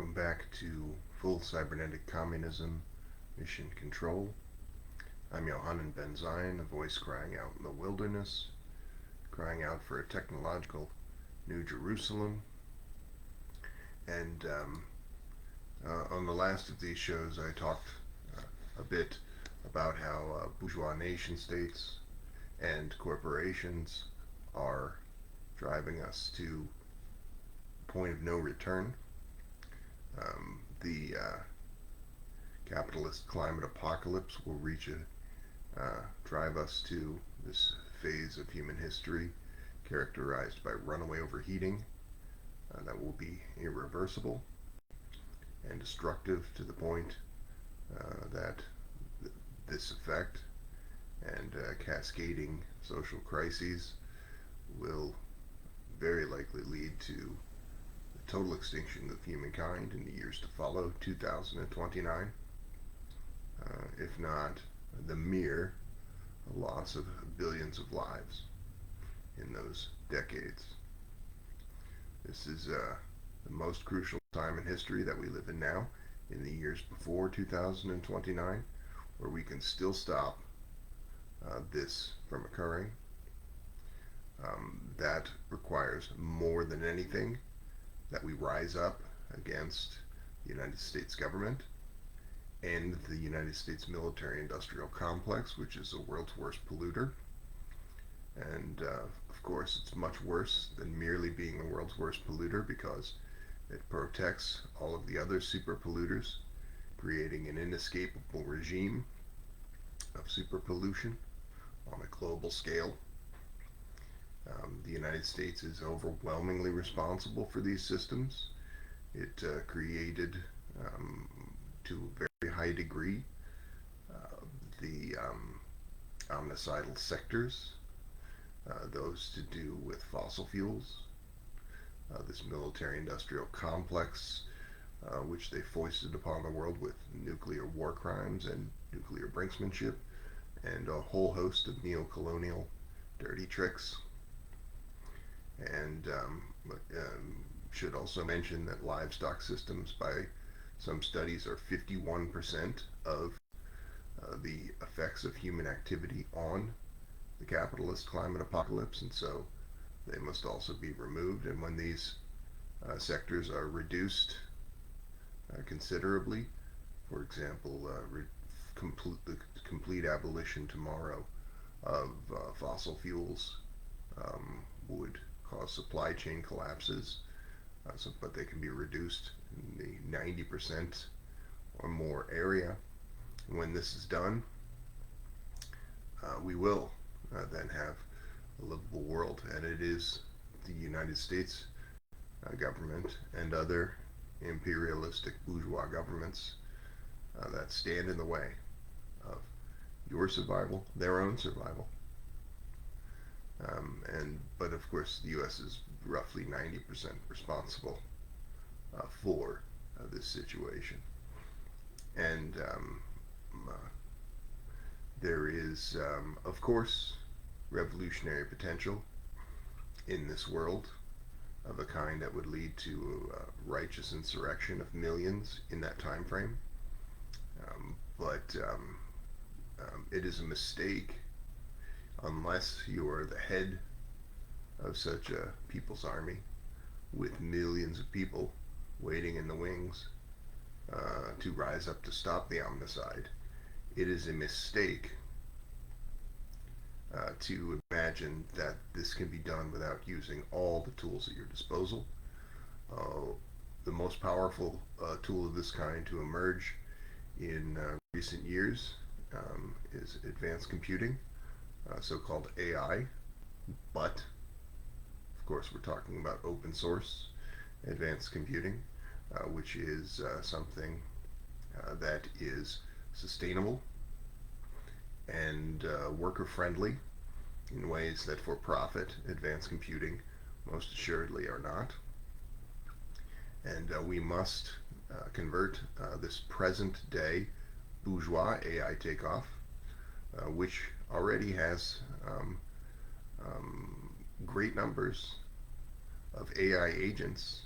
Welcome back to Full Cybernetic Communism Mission Control. I'm Yohanan Ben Zion, a voice crying out in the wilderness, crying out for a technological New Jerusalem. And on the last of these shows, I talked a bit about how bourgeois nation states and corporations are driving us to a point of no return. The capitalist climate apocalypse will drive us to this phase of human history characterized by runaway overheating that will be irreversible and destructive to the point that this effect and cascading social crises will very likely lead to the total extinction of humankind in the years to follow 2029, if not the mere loss of billions of lives in those decades. This is the most crucial time in history that we live in now, in the years before 2029, where we can still stop this from occurring. That requires more than anything that we rise up against the United States government and the United States military-industrial complex, which is the world's worst polluter. And of course, it's much worse than merely being the world's worst polluter, because it protects all of the other super polluters, creating an inescapable regime of super pollution on a global scale. The United States is overwhelmingly responsible for these systems. It created, to a very high degree, the omnicidal sectors, those to do with fossil fuels, this military-industrial complex, which they foisted upon the world with nuclear war crimes and nuclear brinksmanship, and a whole host of neo-colonial dirty tricks. And should also mention that livestock systems, by some studies, are 51% of the effects of human activity on the capitalist climate apocalypse, and so they must also be removed. And when these sectors are reduced considerably, for example, the complete abolition tomorrow of fossil fuels would cause supply chain collapses, but they can be reduced in the 90% or more area. And when this is done, we will then have a livable world, and it is the United States government and other imperialistic bourgeois governments that stand in the way of your survival, their own survival. But of course, the U.S. is roughly 90% responsible for this situation. And there is, of course, revolutionary potential in this world of a kind that would lead to a righteous insurrection of millions in that time frame. But it is a mistake, unless you are the head of such a people's army with millions of people waiting in the wings to rise up to stop the omnicide. It is a mistake to imagine that this can be done without using all the tools at your disposal. The most powerful tool of this kind to emerge in recent years is advanced computing, so-called AI, but of course we're talking about open source advanced computing, which is something that is sustainable and worker-friendly in ways that for-profit advanced computing most assuredly are not. And we must convert this present-day bourgeois AI takeoff, which already has great numbers of AI agents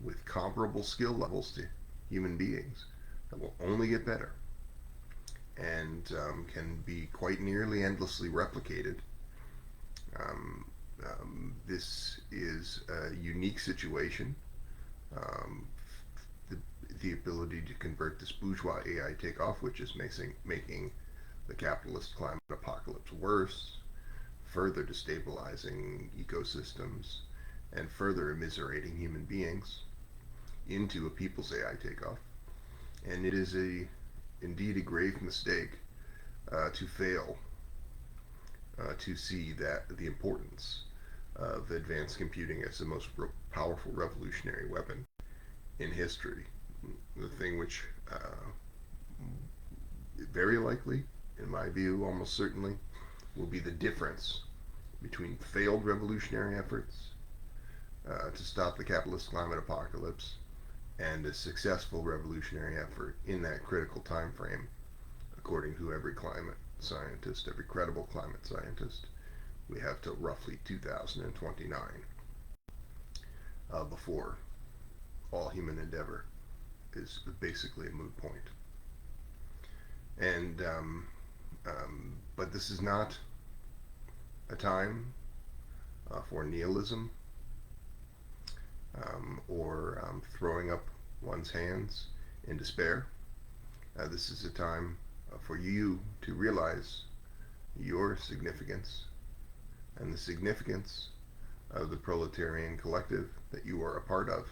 with comparable skill levels to human beings that will only get better and can be quite nearly endlessly replicated. This is a unique situation. Um, the, the ability to convert this bourgeois AI takeoff, which is making the capitalist climate apocalypse worse, further destabilizing ecosystems, and further immiserating human beings into a people's AI takeoff. And it is indeed a grave mistake to fail to see that the importance of advanced computing as the most powerful revolutionary weapon in history. The thing which very likely, in my view, almost certainly, will be the difference between failed revolutionary efforts to stop the capitalist climate apocalypse and a successful revolutionary effort in that critical time frame, according to every climate scientist, every credible climate scientist. We have till roughly 2029 before all human endeavor is basically a moot point. And but this is not a time for nihilism or throwing up one's hands in despair. This is a time for you to realize your significance and the significance of the proletarian collective that you are a part of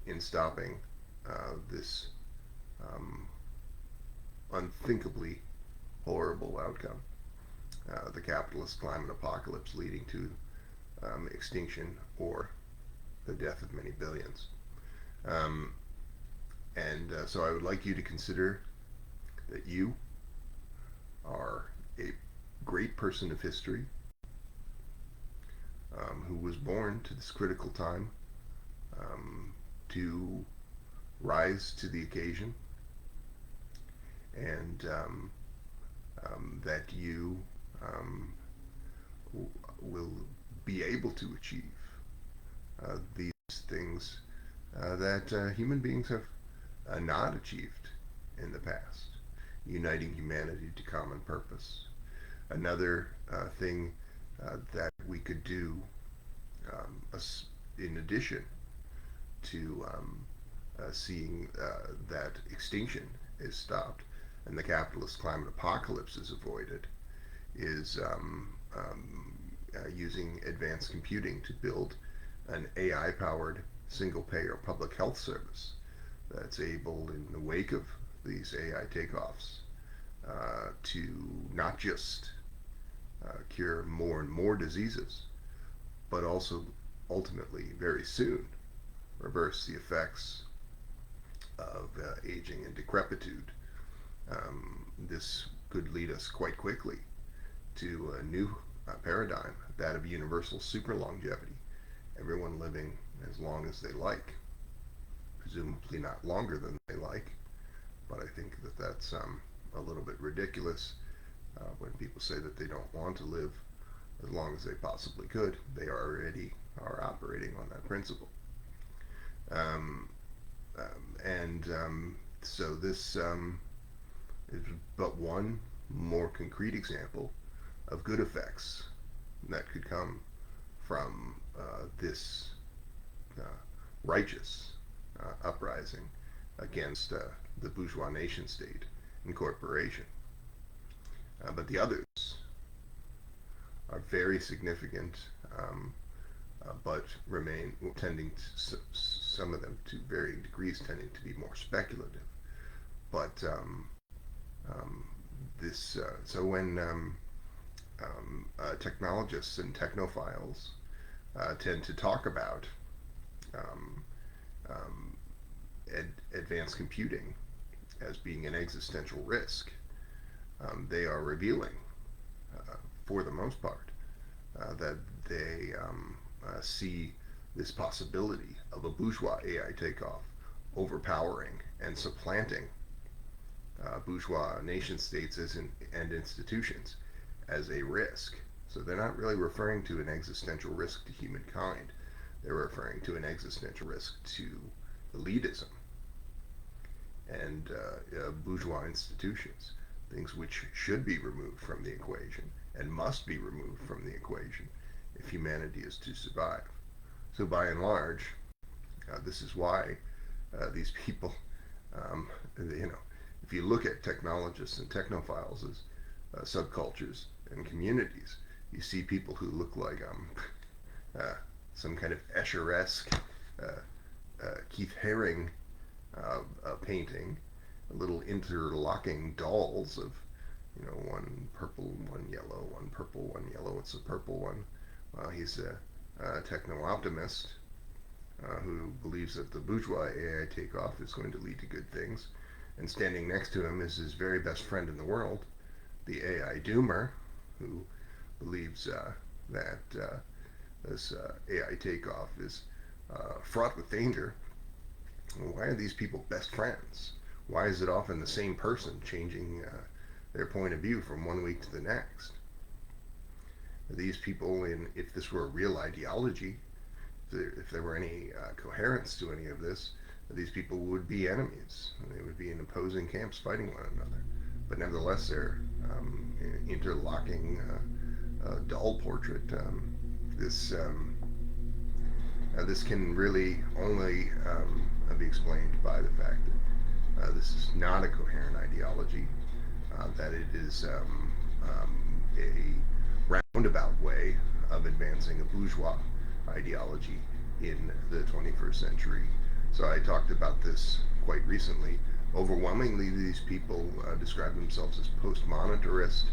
in stopping this unthinkably horrible outcome, the capitalist climate apocalypse leading to extinction or the death of many billions. So I would like you to consider that you are a great person of history who was born to this critical time to rise to the occasion, and that you will be able to achieve these things that human beings have not achieved in the past, uniting humanity to common purpose. Another thing that we could do in addition to seeing that extinction is stopped and the capitalist climate apocalypse is avoided is using advanced computing to build an AI-powered single-payer public health service that's able, in the wake of these AI takeoffs, to not just cure more and more diseases, but also ultimately, very soon, reverse the effects of aging and decrepitude. This could lead us quite quickly to a new paradigm, that of universal super longevity. Everyone living as long as they like, presumably not longer than they like, but I think that that's a little bit ridiculous when people say that they don't want to live as long as they possibly could. They already are operating on that principle. So this is but one more concrete example of good effects that could come from this righteous uprising against the bourgeois nation state and corporation. But the others are very significant, but remain tending to, some of them to varying degrees, tending to be more speculative. But so when technologists and technophiles tend to talk about advanced computing as being an existential risk, they are revealing, for the most part, that they see this possibility of a bourgeois AI takeoff overpowering and supplanting bourgeois nation states and institutions as a risk. So they're not really referring to an existential risk to humankind. They're referring to an existential risk to elitism and bourgeois institutions, things which should be removed from the equation and must be removed from the equation if humanity is to survive. So, by and large, this is why these people, um, if you look at technologists and technophiles as subcultures and communities, you see people who look like uh, some kind of Escher-esque Keith Haring painting, little interlocking dolls of, one purple, one yellow, one purple, one yellow. It's a purple one. Well, he's a techno-optimist who believes that the bourgeois AI takeoff is going to lead to good things. And standing next to him is his very best friend in the world, the AI doomer, who believes that this AI takeoff is fraught with danger. Why are these people best friends? Why is it often the same person changing their point of view from one week to the next? These people, if this were a real ideology, if there were any coherence to any of this, these people would be enemies. They would be in opposing camps fighting one another. But nevertheless, they're interlocking doll portrait. This can really only be explained by the fact that this is not a coherent ideology, that it is a roundabout way of advancing a bourgeois ideology in the 21st century. So I talked about this quite recently. Overwhelmingly, these people describe themselves as post-monetarist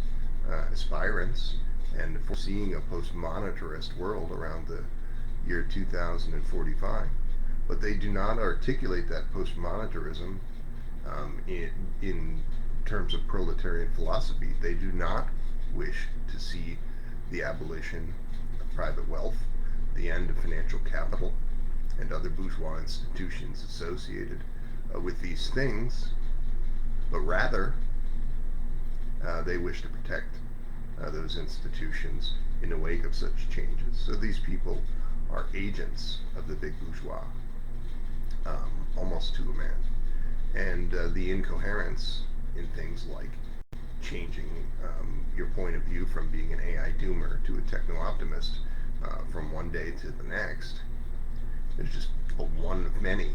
aspirants and foreseeing a post-monetarist world around the year 2045. But they do not articulate that post-monetarism in terms of proletarian philosophy. They do not wish to see the abolition of private wealth, the end of financial capital, and other bourgeois institutions associated with these things, but rather they wish to protect those institutions in the wake of such changes. So these people are agents of the big bourgeois, almost to a man. And the incoherence in things like changing your point of view from being an AI doomer to a techno-optimist from one day to the next is just one of many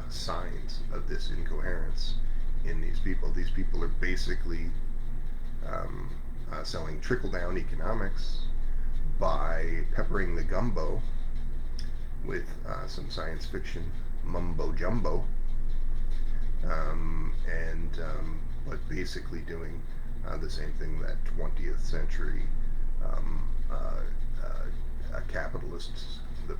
signs of this incoherence in these people. These people are basically selling trickle-down economics by peppering the gumbo with some science fiction mumbo-jumbo, but basically doing the same thing that 20th century capitalists, the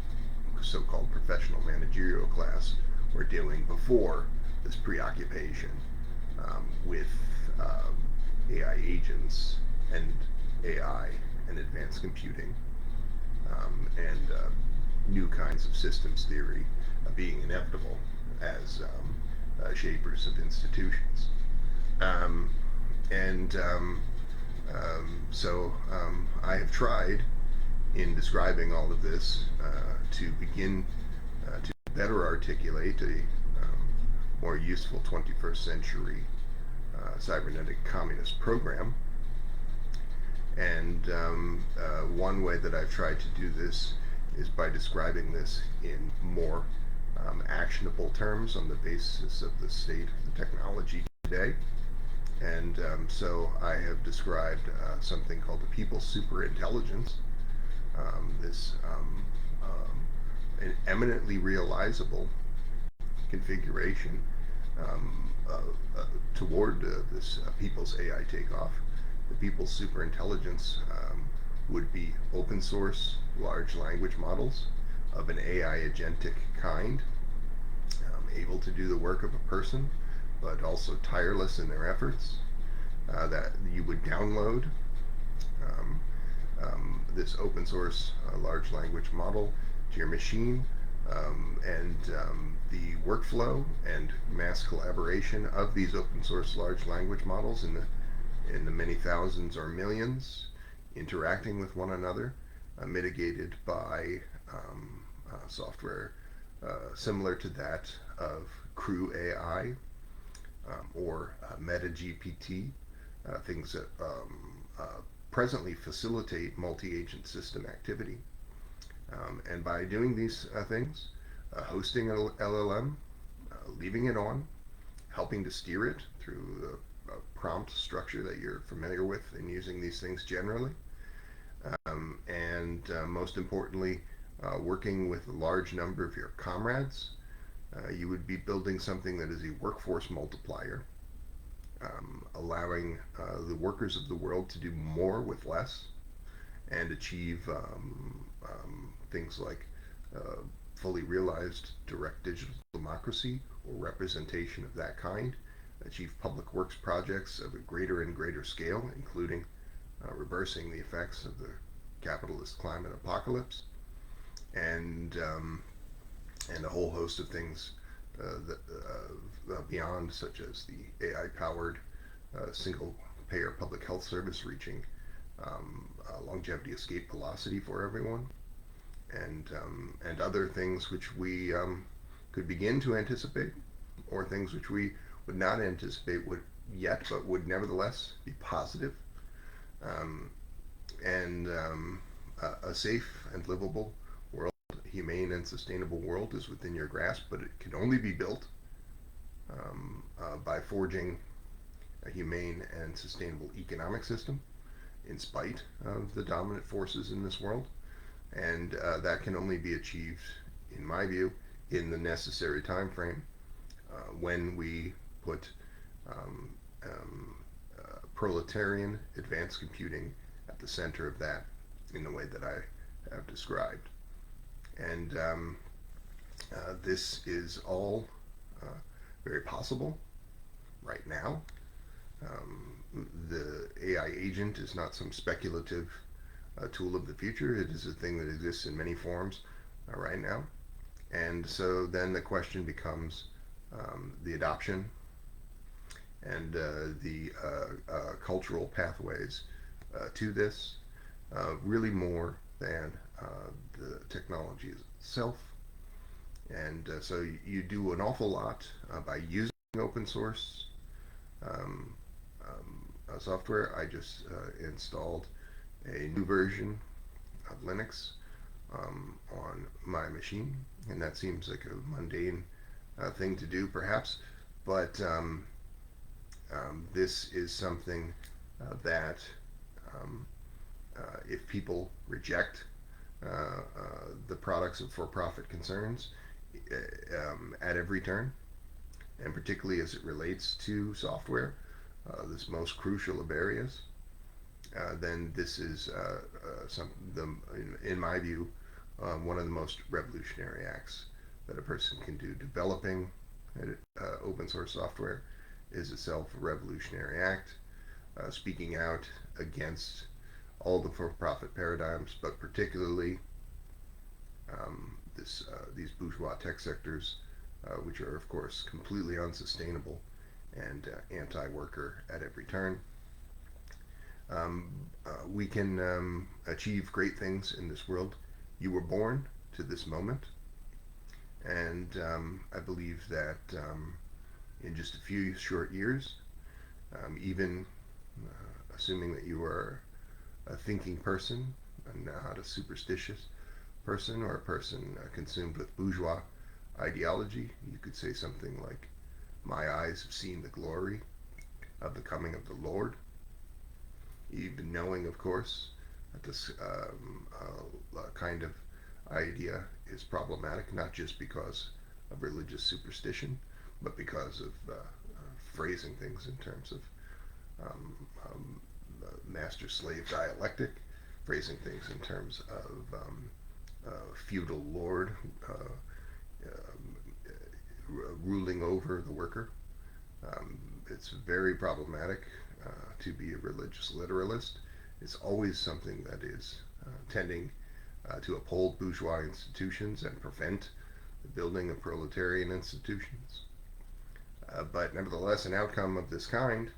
so-called professional managerial class, were doing before this preoccupation with AI agents and AI and advanced computing and new kinds of systems theory being inevitable as shapers of institutions. So I have tried in describing all of this to begin to better articulate a more useful 21st century cybernetic communist program. And one way that I've tried to do this is by describing this in more actionable terms on the basis of the state of the technology today. And so I have described something called the people's superintelligence, this an eminently realizable configuration toward this people's AI takeoff. The people's superintelligence would be open source large language models of an AI agentic kind, able to do the work of a person, but also tireless in their efforts, that you would download this open source large language model to your machine, and the workflow and mass collaboration of these open source large language models in the many thousands or millions interacting with one another mitigated by software similar to that of Crew AI or MetaGPT, things that presently facilitate multi-agent system activity. And by doing these things, hosting an LLM, leaving it on, helping to steer it through the prompt structure that you're familiar with in using these things generally, and most importantly, working with a large number of your comrades, you would be building something that is a workforce multiplier, allowing the workers of the world to do more with less and achieve things like fully realized direct digital democracy or representation of that kind, achieve public works projects of a greater and greater scale, including reversing the effects of the capitalist climate apocalypse, and and a whole host of things beyond, such as the AI-powered single-payer public health service reaching longevity escape velocity for everyone, and other things which we could begin to anticipate, or things which we would not anticipate would yet, but would nevertheless be positive. Um, and A safe and livable world, humane and sustainable world, is within your grasp, but it can only be built by forging a humane and sustainable economic system in spite of the dominant forces in this world. And that can only be achieved, in my view, in the necessary time frame when we put um, um, proletarian advanced computing at the center of that in the way that I have described. And this is all uh, very possible right now. The AI agent is not some speculative tool of the future. It is a thing that exists in many forms right now. And so then the question becomes the adoption and the cultural pathways to this, really more than the technology itself. And so you do an awful lot by using open source software. I just installed a new version of Linux on my machine, and that seems like a mundane thing to do, perhaps, but this is something that um, if people reject the products of for-profit concerns at every turn, and particularly as it relates to software, this most crucial of areas, then this is in my view, one of the most revolutionary acts that a person can do. Developing open source software is itself a revolutionary act. Speaking out against all the for-profit paradigms, but particularly these bourgeois tech sectors, which are of course completely unsustainable and anti-worker at every turn. We can achieve great things in this world. You were born to this moment, and I believe that in just a few short years, even assuming that you are a thinking person and not a superstitious person or a person consumed with bourgeois ideology, you could say something like, "My eyes have seen the glory of the coming of the Lord." Even knowing, of course, that this kind of idea is problematic, not just because of religious superstition, but because of phrasing things in terms of master-slave dialectic, phrasing things in terms of feudal lord ruling over the worker. It's very problematic to be a religious literalist. It's always something that is tending to uphold bourgeois institutions and prevent the building of proletarian institutions. But nevertheless, an outcome of this kind,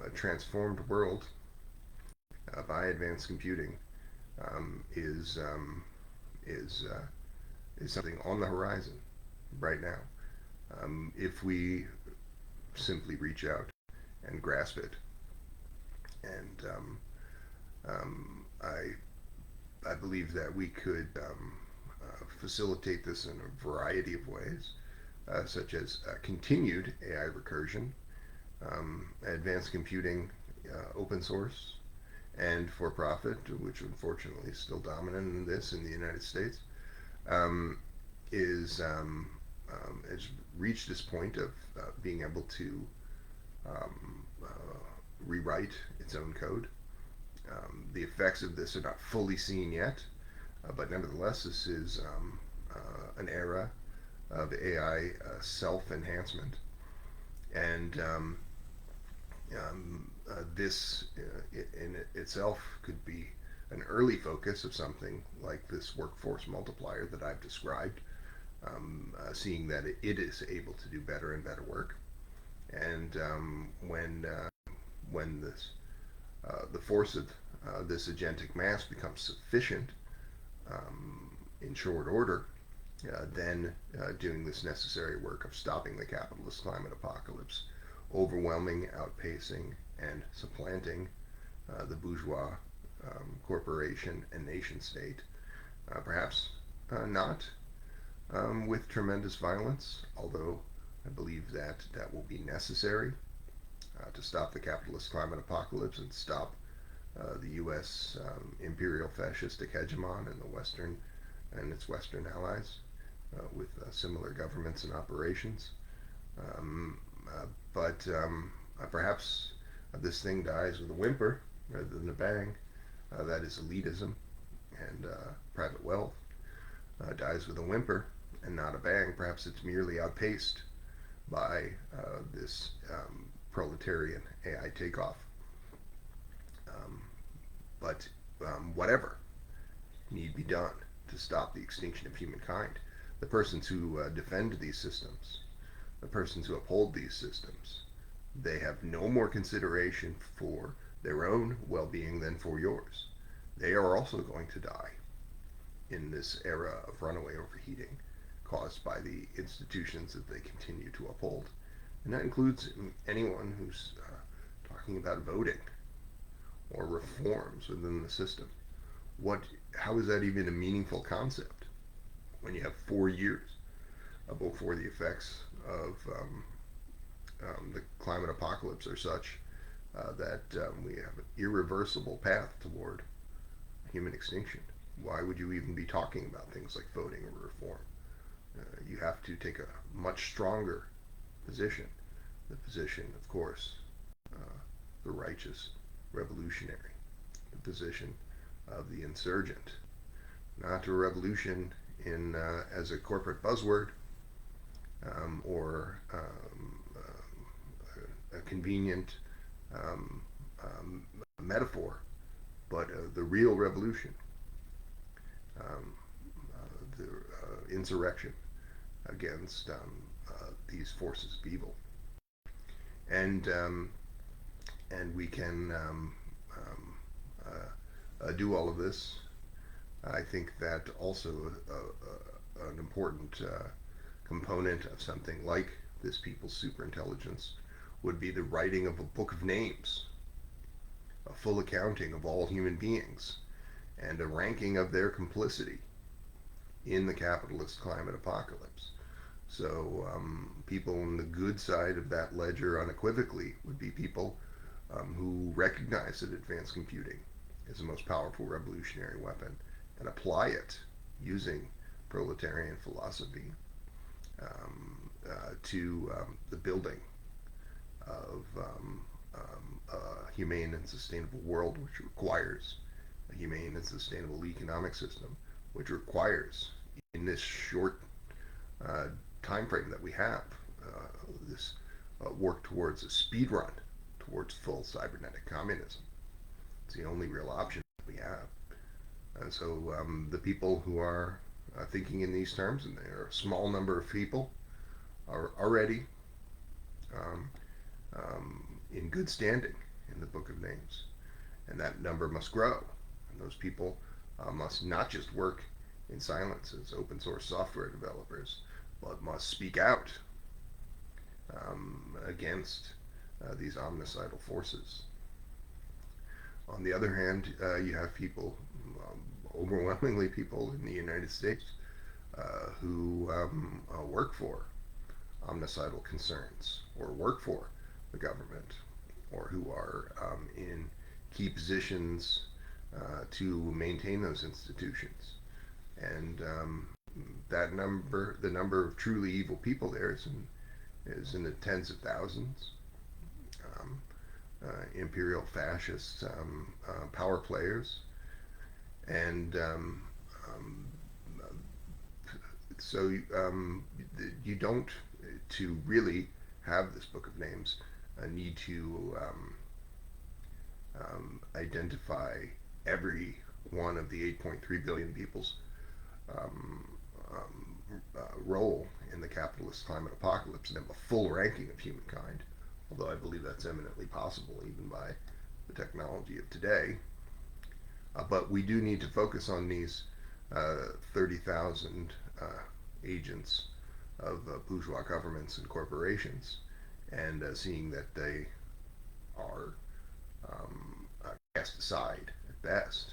a transformed world by advanced computing, is is is something on the horizon right now. If we simply reach out and grasp it, and I believe that we could facilitate this in a variety of ways, such as continued AI recursion, advanced computing, open source, and for profit, which unfortunately is still dominant in this in the United States, um, is has reached this point of being able to rewrite its own code. The effects of this are not fully seen yet, but nevertheless, this is an era of AI self enhancement. And this in itself could be an early focus of something like this workforce multiplier that I've described, seeing that it is able to do better and better work. And when this the force of this agentic mass becomes sufficient in short order, then doing this necessary work of stopping the capitalist climate apocalypse, overwhelming, outpacing, and supplanting the bourgeois corporation and nation state. Perhaps not with tremendous violence, although I believe that that will be necessary to stop the capitalist climate apocalypse and stop the U.S. Imperial fascistic hegemon and the Western and its Western allies with similar governments and operations. Um, but perhaps this thing dies with a whimper rather than a bang. That is elitism and private wealth. Dies with a whimper and not a bang. Perhaps it's merely outpaced by this proletarian AI takeoff. Um, but whatever need be done to stop the extinction of humankind, the persons who defend these systems, the persons who uphold these systems, they have no more consideration for their own well-being than for yours. They are also going to die in this era of runaway overheating caused by the institutions that they continue to uphold. And that includes anyone who's talking about voting or reforms within the system. What? How is that even a meaningful concept when you have 4 years before the effects of the climate apocalypse are such that we have an irreversible path toward human extinction? Why would you even be talking about things like voting or reform? You have to take a much stronger position. The position, of course, the righteous revolutionary, the position of the insurgent, not a revolution in as a corporate buzzword or a convenient metaphor, but the real revolution, the insurrection against these forces of evil, and we can do all of this. I think that also an important component of something like this people's superintelligence would be the writing of a book of names, a full accounting of all human beings, and a ranking of their complicity in the capitalist climate apocalypse. So people on the good side of that ledger unequivocally would be people who recognize that advanced computing is the most powerful revolutionary weapon and apply it using proletarian philosophy to the building of a humane and sustainable world, which requires a humane and sustainable economic system, which requires, in this short time frame that we have, this work towards a speed run towards full cybernetic communism. It's the only real option that we have. And so the people who are thinking in these terms, and there are a small number of people, are already in good standing in the Book of Names. And that number must grow. And those people must not just work in silence as open source software developers, but must speak out against these omnicidal forces. On the other hand, you have people, overwhelmingly people in the United States, who work for omnicidal concerns or work for the government or who are in key positions to maintain those institutions. And the number of truly evil people there is in the tens of thousands. Um, Imperial fascist power players, and um, so you don't, to really have this book of names, need to identify every one of the 8.3 billion people's um, role in the capitalist climate apocalypse and have a full ranking of humankind, although I believe that's eminently possible even by the technology of today. But we do need to focus on these 30,000 agents of bourgeois governments and corporations, and seeing that they are cast aside at best,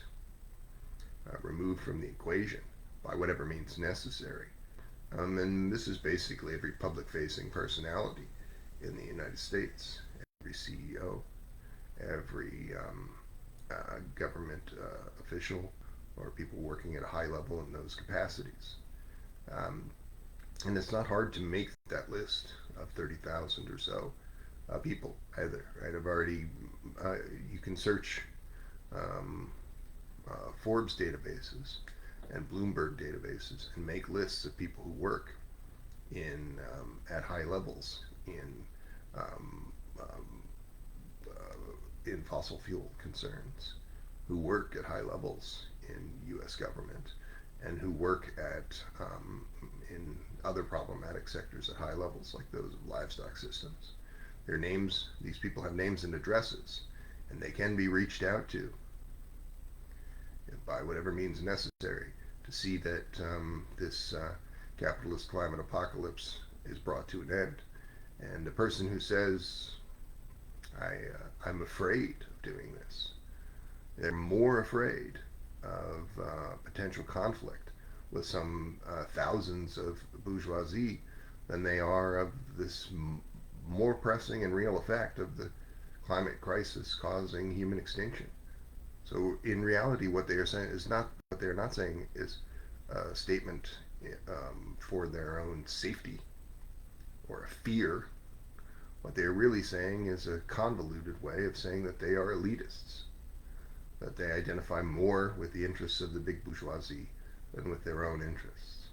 removed from the equation by whatever means necessary. And this is basically every public facing personality in the United States, every CEO, every government official, or people working at a high level in those capacities. Um, and it's not hard to make that list of 30,000 or so people either, right? I've already, you can search um, Forbes databases and Bloomberg databases and make lists of people who work in at high levels um, um, in fossil fuel concerns, who work at high levels in U.S. government, and who work at in other problematic sectors at high levels, like those of livestock systems. Their names, these people have names and addresses, and they can be reached out to by whatever means necessary to see that this capitalist climate apocalypse is brought to an end. And the person who says, I'm afraid of doing this, they're more afraid of potential conflict with some thousands of bourgeoisie than they are of this more pressing and real effect of the climate crisis causing human extinction. So in reality, what they are saying is not, what they're not saying is a statement for their own safety or a fear. What they're really saying is a convoluted way of saying that they are elitists, that they identify more with the interests of the big bourgeoisie than with their own interests.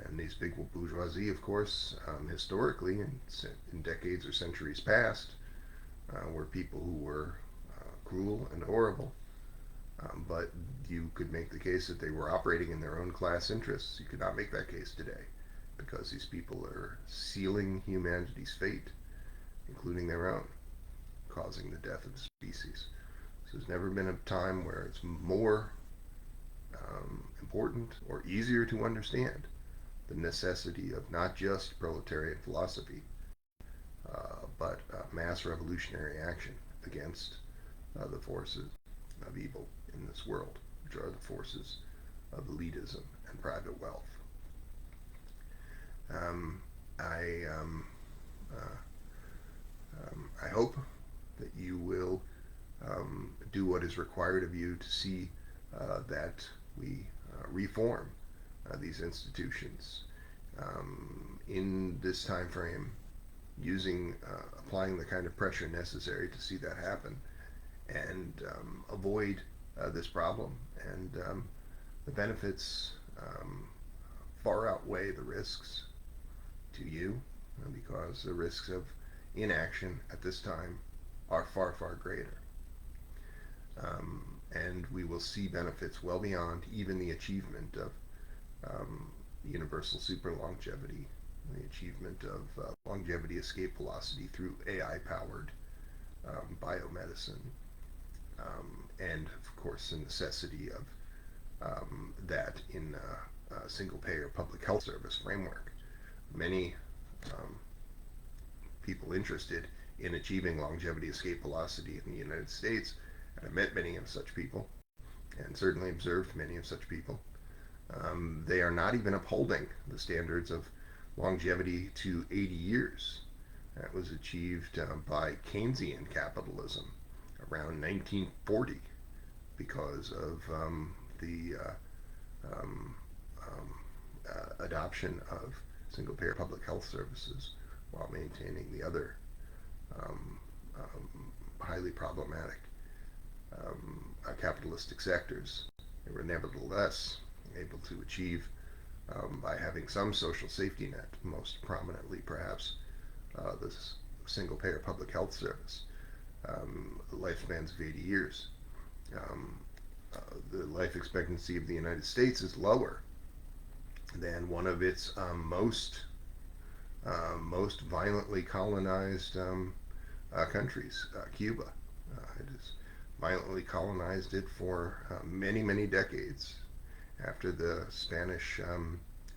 And these big bourgeoisie, of course, historically, in decades or centuries past, were people who were cruel and horrible. But you could make the case that they were operating in their own class interests. You could not make that case today, because these people are sealing humanity's fate, including their own, causing the death of the species. So there's never been a time where it's more important or easier to understand the necessity of not just proletarian philosophy, but mass revolutionary action against the forces of evil in this world, which are the forces of elitism and private wealth. Um, I I hope that you will do what is required of you to see that we reform these institutions in this time frame, using applying the kind of pressure necessary to see that happen, and avoid this problem. And the benefits far outweigh the risks to you, because the risks of inaction at this time are far, far greater. And we will see benefits well beyond even the achievement of universal super longevity, the achievement of longevity escape velocity through AI powered biomedicine, and of course the necessity of that in a single-payer public health service framework, many um, people interested in achieving longevity escape velocity in the United States, and I met many of such people, and certainly observed many of such people. They are not even upholding the standards of longevity to 80 years. That was achieved by Keynesian capitalism around 1940 because of the um, um, adoption of single payer public health services while maintaining the other um, highly problematic capitalistic sectors. They were nevertheless able to achieve, by having some social safety net, most prominently perhaps this single payer public health service, lifespans of 80 years. Um, the life expectancy of the United States is lower than one of its most violently colonized countries, Cuba. It has violently colonized it for many, many decades after the Spanish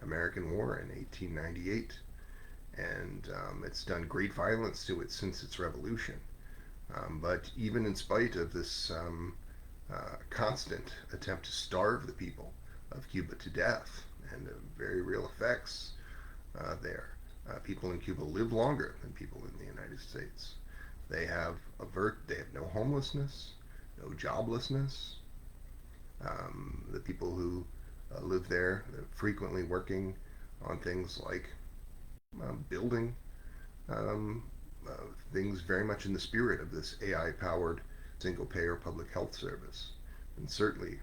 American War in 1898. And it's done great violence to it since its revolution. But even in spite of this constant attempt to starve the people of Cuba to death and very real effects there, people in Cuba live longer than people in the United States. They have no homelessness, no joblessness. The people who live there are frequently working on things like building um, things very much in the spirit of this AI-powered single-payer public health service, and certainly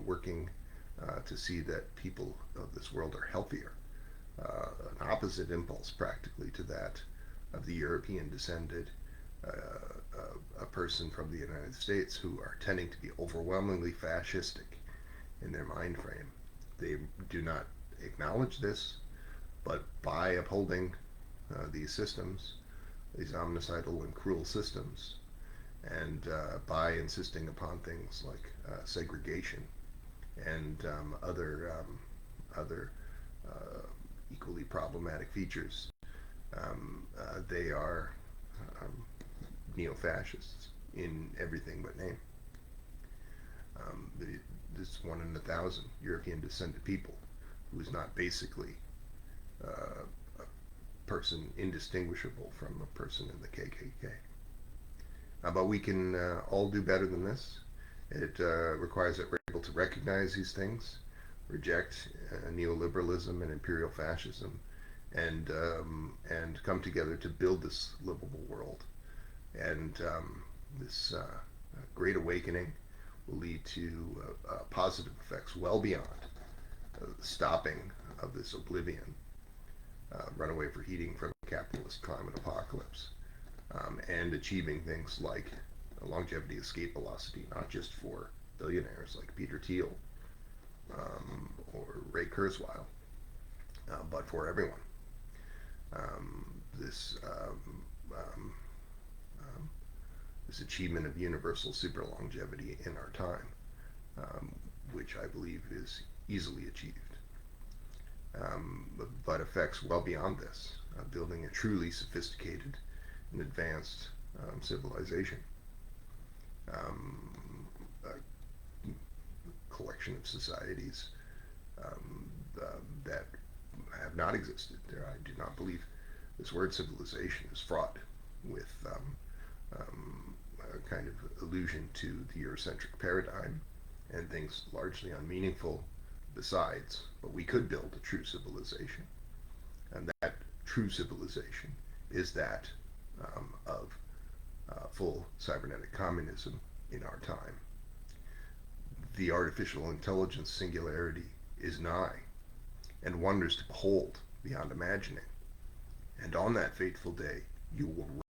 working to see that people of this world are healthier. An opposite impulse, practically, to that of the European descended a person from the United States who are tending to be overwhelmingly fascistic in their mind frame. They do not acknowledge this, but by upholding these systems, these omnicidal and cruel systems, and by insisting upon things like segregation and other equally problematic features, they are um, neo-fascists in everything but name. This 1 in 1,000 European descended people who is not basically a person indistinguishable from a person in the KKK. But we can all do better than this. It requires that we're able to recognize these things, reject neoliberalism and imperial fascism, and come together to build this livable world. And this great awakening will lead to positive effects well beyond the stopping of this oblivion, runaway for heating from a capitalist climate apocalypse, and achieving things like a longevity escape velocity, not just for billionaires like Peter Thiel or Ray Kurzweil, but for everyone. This this achievement of universal super longevity in our time, which I believe is easily achieved, but affects well beyond this, building a truly sophisticated and advanced civilization, a collection of societies that have not existed. I do not believe this word civilization is fraught with a kind of allusion to the Eurocentric paradigm and things largely unmeaningful besides. But we could build a true civilization, and that true civilization is that of full cybernetic communism in our time. The artificial intelligence singularity is nigh, and wonders to behold beyond imagining. And on that fateful day, you will